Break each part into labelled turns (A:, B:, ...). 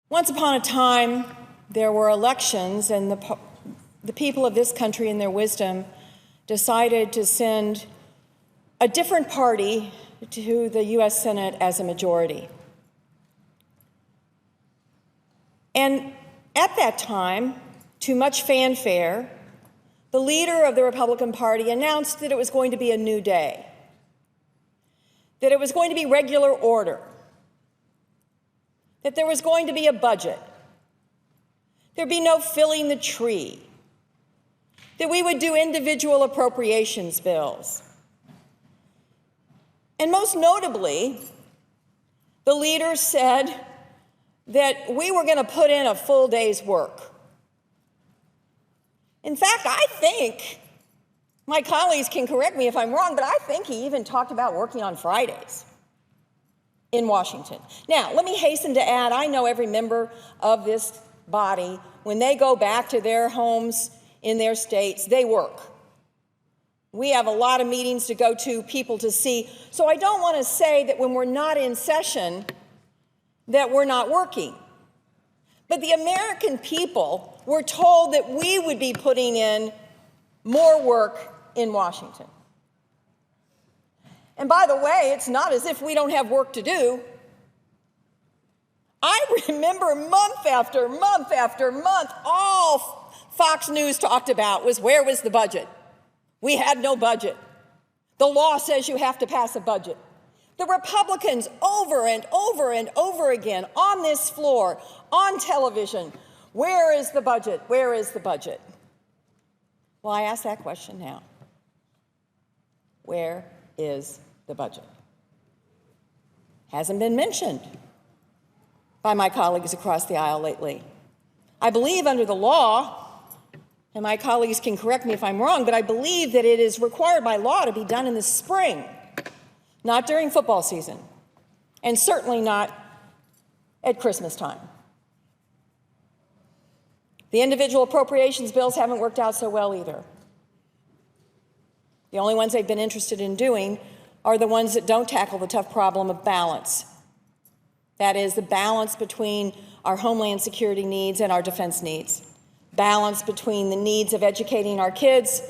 A: Once upon a time, there were elections, and the people of this country, in their wisdom, decided to send a different party to the U.S. Senate as a majority. And at that time, to much fanfare, the leader of the Republican Party announced that it was going to be a new day, that it was going to be regular order, that there was going to be a budget, there'd be no filling the tree, that we would do individual appropriations bills. And most notably, the leader said that we were going to put in a full day's work. In fact, I think, my colleagues can correct me if I'm wrong, but I think he even talked about working on Fridays in Washington. Now, let me hasten to add, I know every member of this body, when they go back to their homes in their states, they work. We have a lot of meetings to go to, people to see. So I don't want to say that when we're not in session that we're not working. But the American people were told that we would be putting in more work in Washington. And by the way, it's not as if we don't have work to do. I remember month after month after month, all Fox News talked about was where was the budget? We had no budget. The law says you have to pass a budget. The Republicans over and over and over again on this floor, on television, where is the budget? Where is the budget? Well, I ask that question now. Where is the budget? Hasn't been mentioned by my colleagues across the aisle lately. I believe under the law, and my colleagues can correct me if I'm wrong, but I believe that it is required by law to be done in the spring, not during football season, and certainly not at Christmas time. The individual appropriations bills haven't worked out so well either. The only ones they've been interested in doing are the ones that don't tackle the tough problem of balance. That is, the balance between our homeland security needs and our defense needs. Balance between the needs of educating our kids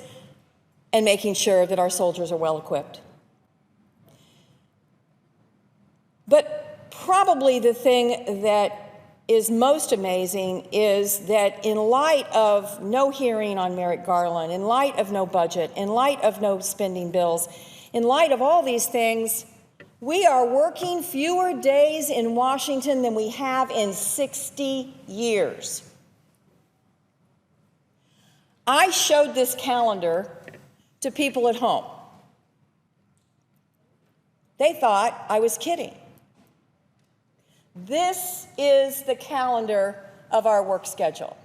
A: and making sure that our soldiers are well equipped. But probably the thing that is most amazing is that in light of no hearing on Merrick Garland, in light of no budget, in light of no spending bills, in light of all these things, we are working fewer days in Washington than we have in 60 years. I showed this calendar to people at home. They thought I was kidding. This is the calendar of our work schedule.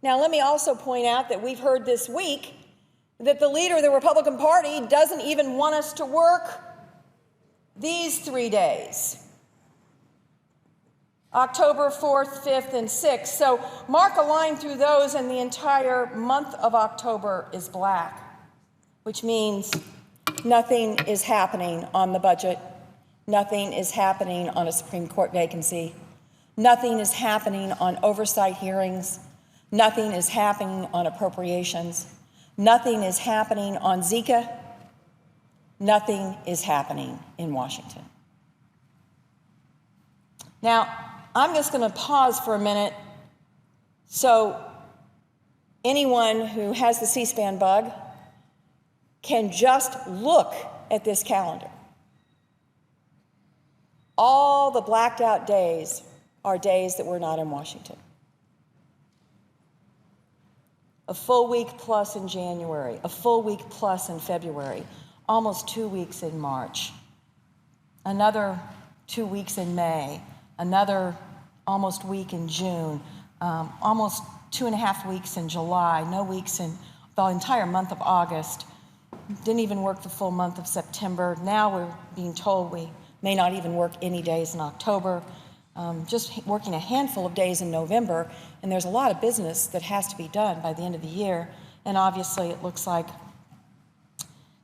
A: Now, let me also point out that we've heard this week that the leader of the Republican Party doesn't even want us to work these 3 days, October 4th, 5th, and 6th. So mark a line through those, and the entire month of October is black, which means nothing is happening on the budget. Nothing is happening on a Supreme Court vacancy. Nothing is happening on oversight hearings. Nothing is happening on appropriations. Nothing is happening on Zika. Nothing is happening in Washington. Now, I'm just going to pause for a minute so anyone who has the C-SPAN bug can just look at this calendar. All the blacked out days are days that we're not in Washington. A full week plus in January, a full week plus in February, almost 2 weeks in March, another 2 weeks in May, another almost week in June, almost 2.5 weeks in July, no weeks in the entire month of August, didn't even work the full month of September. Now we're being told we may not even work any days in October, just working a handful of days in November, and there's a lot of business that has to be done by the end of the year, and obviously it looks like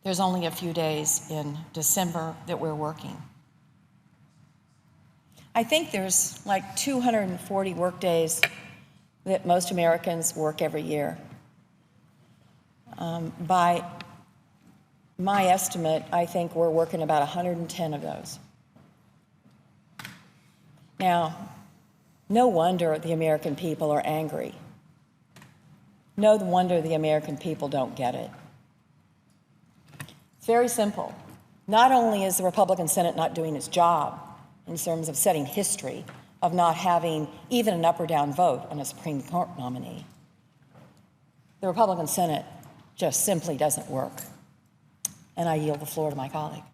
A: there's only a few days in December that we're working. I think there's like 240 work days that most Americans work every year. By my estimate, I think we're working about 110 of those. Now, no wonder the American people are angry. No wonder the American people don't get it. It's very simple. Not only is the Republican Senate not doing its job in terms of setting history of not having even an up or down vote on a Supreme Court nominee, the Republican Senate just simply doesn't work. And I yield the floor to my colleague.